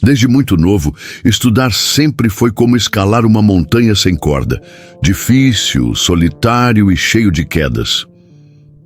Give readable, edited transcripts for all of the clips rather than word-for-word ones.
Desde muito novo, estudar sempre foi como escalar uma montanha sem corda, difícil, solitário e cheio de quedas.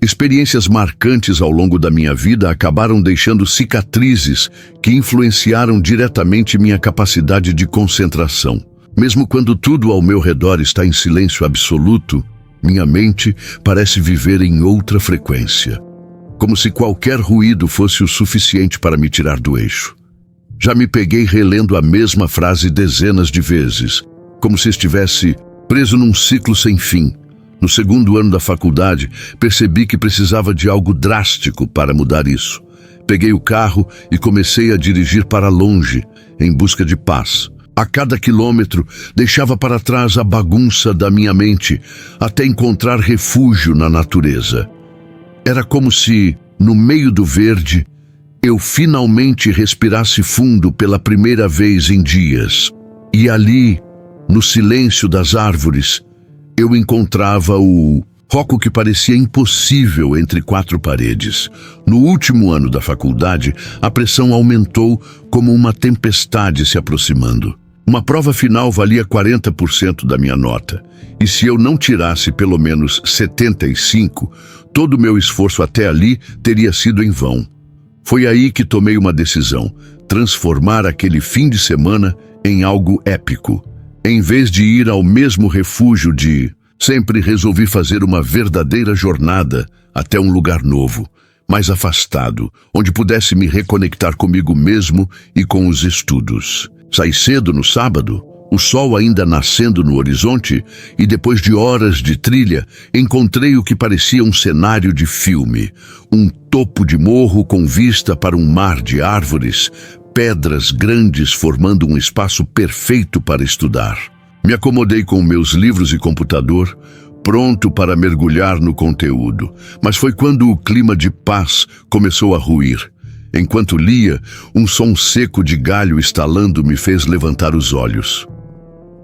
Experiências marcantes ao longo da minha vida acabaram deixando cicatrizes que influenciaram diretamente minha capacidade de concentração. Mesmo quando tudo ao meu redor está em silêncio absoluto, minha mente parece viver em outra frequência, como se qualquer ruído fosse o suficiente para me tirar do eixo. Já me peguei relendo a mesma frase dezenas de vezes, como se estivesse preso num ciclo sem fim. No segundo ano da faculdade, percebi que precisava de algo drástico para mudar isso. Peguei o carro e comecei a dirigir para longe, em busca de paz. A cada quilômetro, deixava para trás a bagunça da minha mente, até encontrar refúgio na natureza. Era como se, no meio do verde, eu finalmente respirasse fundo pela primeira vez em dias. E ali, no silêncio das árvores, eu encontrava o foco que parecia impossível entre quatro paredes. No último ano da faculdade, a pressão aumentou como uma tempestade se aproximando. Uma prova final valia 40% da minha nota, e se eu não tirasse pelo menos 75, todo o meu esforço até ali teria sido em vão. Foi aí que tomei uma decisão: transformar aquele fim de semana em algo épico. Em vez de ir ao mesmo refúgio sempre resolvi fazer uma verdadeira jornada até um lugar novo, mais afastado, onde pudesse me reconectar comigo mesmo e com os estudos. Saí cedo no sábado, o sol ainda nascendo no horizonte, e depois de horas de trilha, encontrei o que parecia um cenário de filme. Um topo de morro com vista para um mar de árvores, pedras grandes formando um espaço perfeito para estudar. Me acomodei com meus livros e computador, pronto para mergulhar no conteúdo. Mas foi quando o clima de paz começou a ruir. Enquanto lia, um som seco de galho estalando me fez levantar os olhos.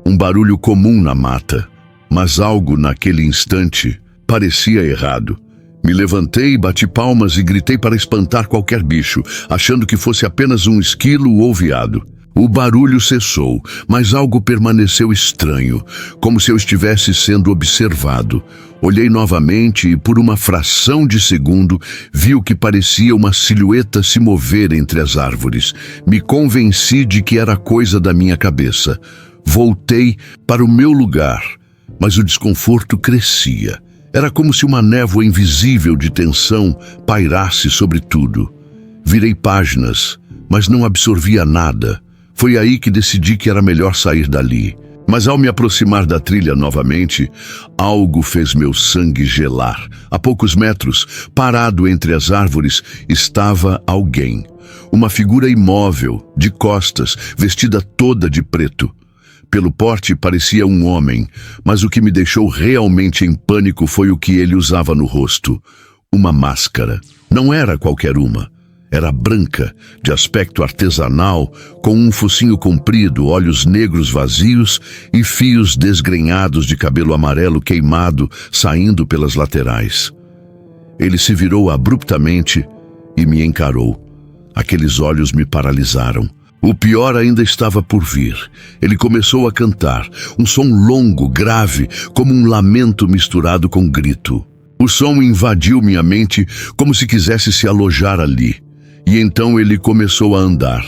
Um barulho comum na mata, mas algo naquele instante parecia errado. Me levantei, bati palmas e gritei para espantar qualquer bicho, achando que fosse apenas um esquilo ou veado. O barulho cessou, mas algo permaneceu estranho, como se eu estivesse sendo observado. Olhei novamente e, por uma fração de segundo, vi o que parecia uma silhueta se mover entre as árvores. Me convenci de que era coisa da minha cabeça. Voltei para o meu lugar, mas o desconforto crescia. Era como se uma névoa invisível de tensão pairasse sobre tudo. Virei páginas, mas não absorvia nada. Foi aí que decidi que era melhor sair dali. Mas ao me aproximar da trilha novamente, algo fez meu sangue gelar. A poucos metros, parado entre as árvores, estava alguém. Uma figura imóvel, de costas, vestida toda de preto. Pelo porte parecia um homem, mas o que me deixou realmente em pânico foi o que ele usava no rosto. Uma máscara. Não era qualquer uma. Era branca, de aspecto artesanal, com um focinho comprido, olhos negros vazios e fios desgrenhados de cabelo amarelo queimado saindo pelas laterais. Ele se virou abruptamente e me encarou. Aqueles olhos me paralisaram. O pior ainda estava por vir. Ele começou a cantar, um som longo, grave, como um lamento misturado com grito. O som invadiu minha mente como se quisesse se alojar ali. E então ele começou a andar.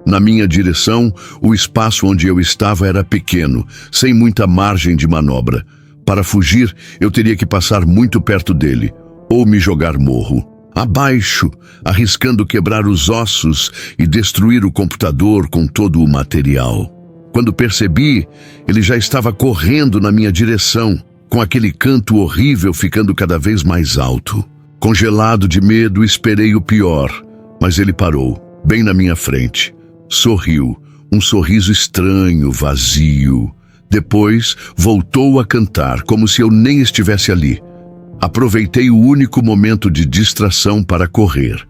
Na minha direção, o espaço onde eu estava era pequeno, sem muita margem de manobra. Para fugir, eu teria que passar muito perto dele, ou me jogar morro. Abaixo, arriscando quebrar os ossos e destruir o computador com todo o material. Quando percebi, ele já estava correndo na minha direção, com aquele canto horrível ficando cada vez mais alto. Congelado de medo, esperei o pior. Mas ele parou, bem na minha frente. Sorriu, um sorriso estranho, vazio. Depois, voltou a cantar, como se eu nem estivesse ali. Aproveitei o único momento de distração para correr.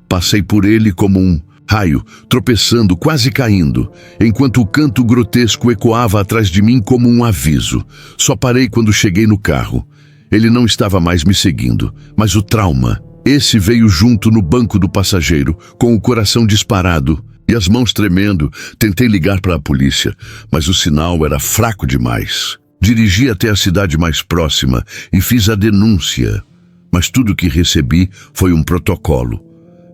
Passei por ele como um raio, tropeçando, quase caindo, enquanto o canto grotesco ecoava atrás de mim como um aviso. Só parei quando cheguei no carro. Ele não estava mais me seguindo, mas o trauma... Esse veio junto no banco do passageiro, com o coração disparado. E as mãos tremendo, tentei ligar para a polícia, mas o sinal era fraco demais. Dirigi até a cidade mais próxima e fiz a denúncia, mas tudo que recebi foi um protocolo.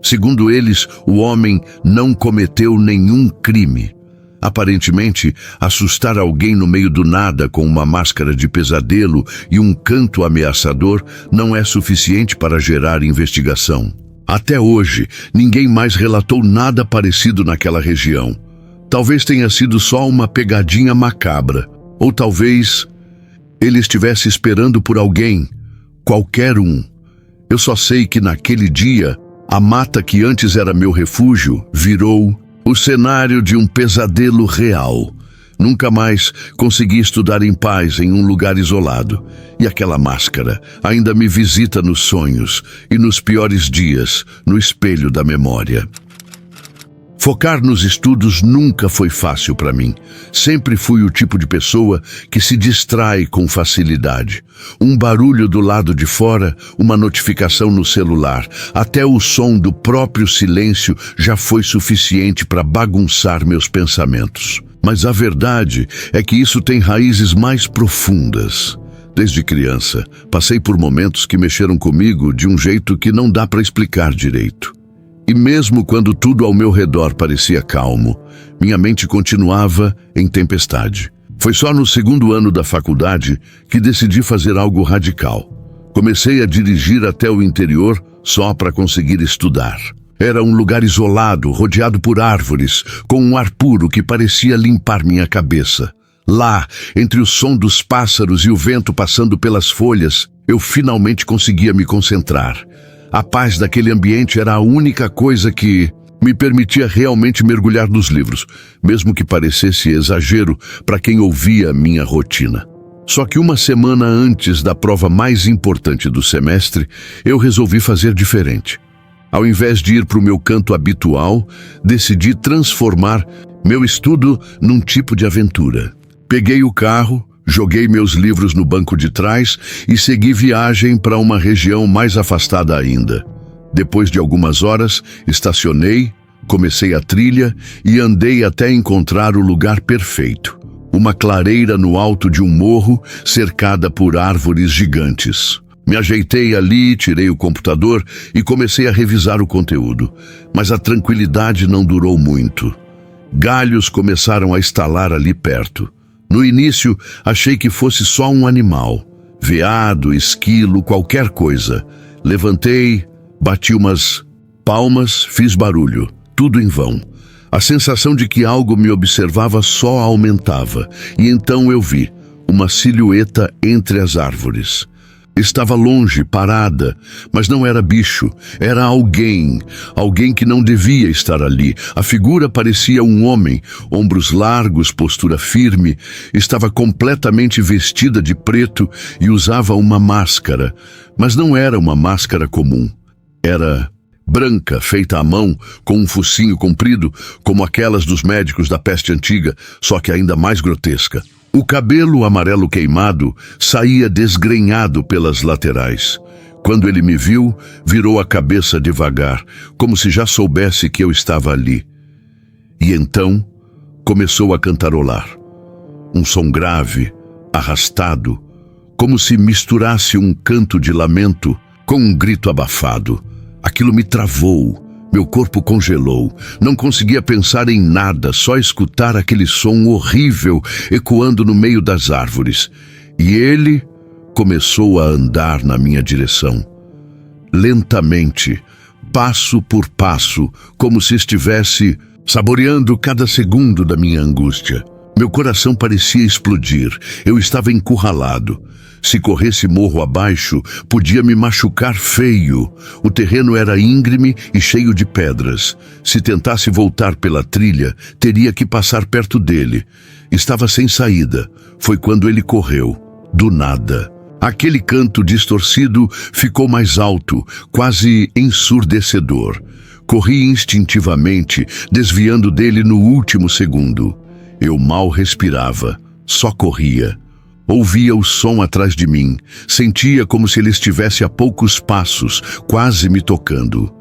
Segundo eles, o homem não cometeu nenhum crime. Aparentemente, assustar alguém no meio do nada com uma máscara de pesadelo e um canto ameaçador não é suficiente para gerar investigação. Até hoje, ninguém mais relatou nada parecido naquela região. Talvez tenha sido só uma pegadinha macabra, ou talvez ele estivesse esperando por alguém, qualquer um. Eu só sei que naquele dia, a mata que antes era meu refúgio virou o cenário de um pesadelo real. Nunca mais consegui estudar em paz em um lugar isolado. E aquela máscara ainda me visita nos sonhos e nos piores dias, no espelho da memória. Focar nos estudos nunca foi fácil para mim. Sempre fui o tipo de pessoa que se distrai com facilidade. Um barulho do lado de fora, uma notificação no celular, até o som do próprio silêncio já foi suficiente para bagunçar meus pensamentos. Mas a verdade é que isso tem raízes mais profundas. Desde criança, passei por momentos que mexeram comigo de um jeito que não dá para explicar direito. E mesmo quando tudo ao meu redor parecia calmo, minha mente continuava em tempestade. Foi só no segundo ano da faculdade que decidi fazer algo radical. Comecei a dirigir até o interior só para conseguir estudar. Era um lugar isolado, rodeado por árvores, com um ar puro que parecia limpar minha cabeça. Lá, entre o som dos pássaros e o vento passando pelas folhas, eu finalmente conseguia me concentrar. A paz daquele ambiente era a única coisa que me permitia realmente mergulhar nos livros, mesmo que parecesse exagero para quem ouvia minha rotina. Só que uma semana antes da prova mais importante do semestre, eu resolvi fazer diferente. Ao invés de ir para o meu canto habitual, decidi transformar meu estudo num tipo de aventura. Peguei o carro, joguei meus livros no banco de trás e segui viagem para uma região mais afastada ainda. Depois de algumas horas, estacionei, comecei a trilha e andei até encontrar o lugar perfeito. Uma clareira no alto de um morro, cercada por árvores gigantes. Me ajeitei ali, tirei o computador e comecei a revisar o conteúdo. Mas a tranquilidade não durou muito. Galhos começaram a estalar ali perto. No início, achei que fosse só um animal. Veado, esquilo, qualquer coisa. Levantei, bati umas palmas, fiz barulho. Tudo em vão. A sensação de que algo me observava só aumentava. E então eu vi uma silhueta entre as árvores. Estava longe, parada, mas não era bicho, era alguém que não devia estar ali. A figura parecia um homem, ombros largos, postura firme, estava completamente vestida de preto e usava uma máscara, mas não era uma máscara comum. Era branca, feita à mão, com um focinho comprido, como aquelas dos médicos da peste antiga, só que ainda mais grotesca. O cabelo amarelo queimado saía desgrenhado pelas laterais. Quando ele me viu, virou a cabeça devagar, como se já soubesse que eu estava ali. E então começou a cantarolar. Um som grave, arrastado, como se misturasse um canto de lamento com um grito abafado. Aquilo me travou. Meu corpo congelou. Não conseguia pensar em nada, só escutar aquele som horrível ecoando no meio das árvores. E ele começou a andar na minha direção. Lentamente, passo por passo, como se estivesse saboreando cada segundo da minha angústia. Meu coração parecia explodir. Eu estava encurralado. Se corresse morro abaixo, podia me machucar feio. O terreno era íngreme e cheio de pedras. Se tentasse voltar pela trilha, teria que passar perto dele. Estava sem saída. Foi quando ele correu. Do nada. Aquele canto distorcido ficou mais alto, quase ensurdecedor. Corri instintivamente, desviando dele no último segundo. Eu mal respirava, só corria. Ouvia o som atrás de mim, sentia como se ele estivesse a poucos passos, quase me tocando.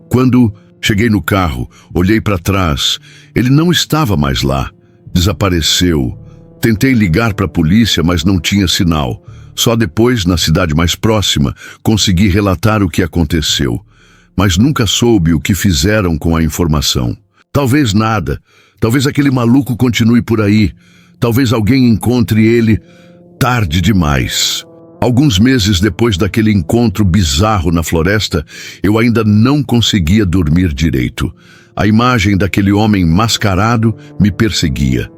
Quando Cheguei no carro, olhei para trás. Ele não estava mais lá. Desapareceu. Tentei ligar para a polícia, mas não tinha sinal. Só depois, na cidade mais próxima, consegui relatar o que aconteceu. Mas nunca soube o que fizeram com a informação. Talvez nada. Talvez aquele maluco continue por aí. Talvez alguém encontre ele tarde demais. Alguns meses depois daquele encontro bizarro na floresta, eu ainda não conseguia dormir direito. A imagem daquele homem mascarado me perseguia.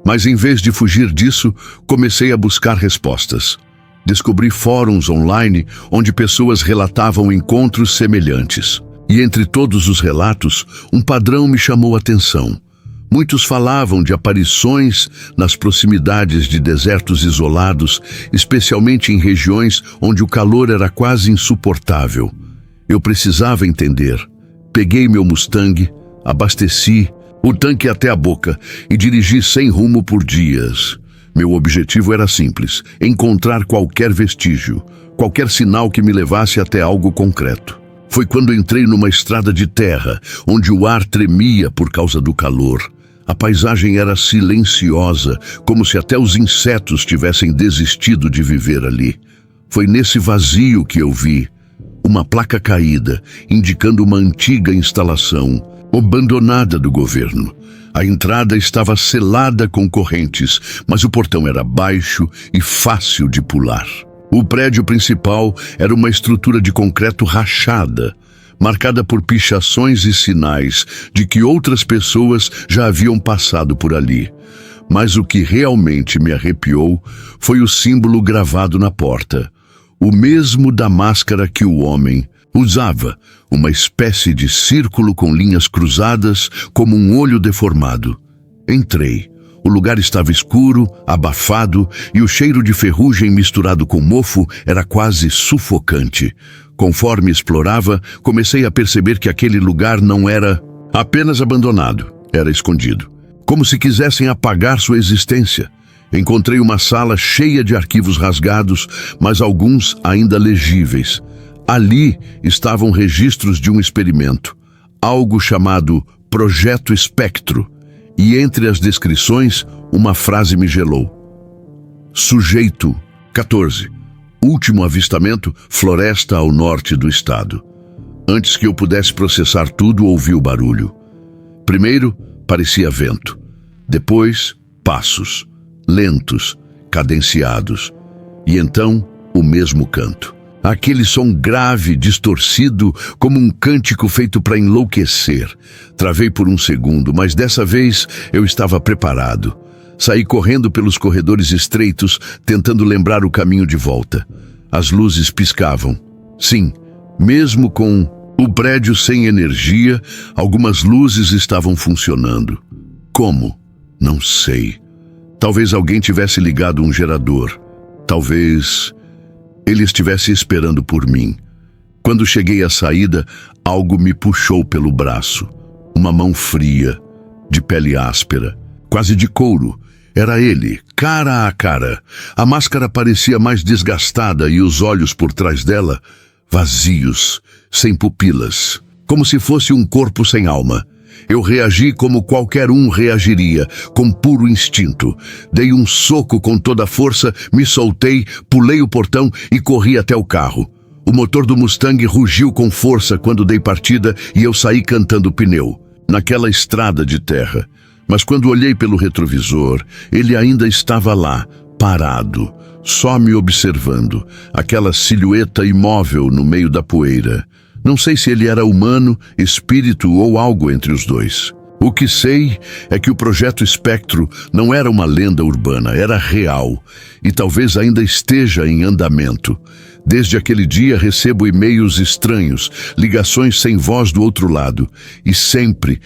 Mas em vez de fugir disso, comecei a buscar respostas. Descobri fóruns online onde pessoas relatavam encontros semelhantes. E entre todos os relatos, um padrão me chamou a atenção. Muitos falavam de aparições nas proximidades de desertos isolados, especialmente em regiões onde o calor era quase insuportável. Eu precisava entender. Peguei meu Mustang, abasteci o tanque até a boca e dirigi sem rumo por dias. Meu objetivo era simples: encontrar qualquer vestígio, qualquer sinal que me levasse até algo concreto. Foi quando entrei numa estrada de terra, onde o ar tremia por causa do calor. A paisagem era silenciosa, como se até os insetos tivessem desistido de viver ali. Foi nesse vazio que eu vi uma placa caída, indicando uma antiga instalação, abandonada do governo. A entrada estava selada com correntes, mas o portão era baixo e fácil de pular. O prédio principal era uma estrutura de concreto rachada, marcada por pichações e sinais de que outras pessoas já haviam passado por ali. Mas o que realmente me arrepiou foi o símbolo gravado na porta, o mesmo da máscara que o homem usava, uma espécie de círculo com linhas cruzadas, como um olho deformado. Entrei. O lugar estava escuro, abafado, e o cheiro de ferrugem misturado com mofo era quase sufocante. Conforme explorava, comecei a perceber que aquele lugar não era apenas abandonado, era escondido. Como se quisessem apagar sua existência. Encontrei uma sala cheia de arquivos rasgados, mas alguns ainda legíveis. Ali estavam registros de um experimento, algo chamado Projeto Espectro, e entre as descrições, uma frase me gelou. Sujeito 14. Último avistamento, floresta ao norte do estado. Antes que eu pudesse processar tudo, ouvi o barulho. Primeiro, parecia vento. Depois, passos, lentos, cadenciados. E então, o mesmo canto. Aquele som grave, distorcido, como um cântico feito para enlouquecer. Travei por um segundo, mas dessa vez eu estava preparado. Saí correndo pelos corredores estreitos, tentando lembrar o caminho de volta. As luzes piscavam. Sim, mesmo com o prédio sem energia, algumas luzes estavam funcionando. Como? Não sei. Talvez alguém tivesse ligado um gerador. Talvez ele estivesse esperando por mim. Quando cheguei à saída, algo me puxou pelo braço. Uma mão fria, de pele áspera, quase de couro. Era ele, cara a cara. A máscara parecia mais desgastada e os olhos por trás dela, vazios, sem pupilas, como se fosse um corpo sem alma. Eu reagi como qualquer um reagiria, com puro instinto. Dei um soco com toda a força, me soltei, pulei o portão e corri até o carro. O motor do Mustang rugiu com força quando dei partida e eu saí cantando o pneu, naquela estrada de terra. Mas quando olhei pelo retrovisor, ele ainda estava lá, parado, só me observando, aquela silhueta imóvel no meio da poeira. Não sei se ele era humano, espírito ou algo entre os dois. O que sei é que o Projeto Espectro não era uma lenda urbana, era real, e talvez ainda esteja em andamento. Desde aquele dia recebo e-mails estranhos, ligações sem voz do outro lado, e sempre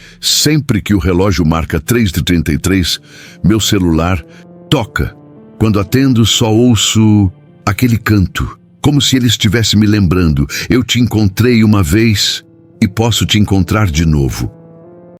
que o relógio marca 3h33, meu celular toca. Quando atendo, só ouço aquele canto, como se ele estivesse me lembrando: eu te encontrei uma vez e posso te encontrar de novo.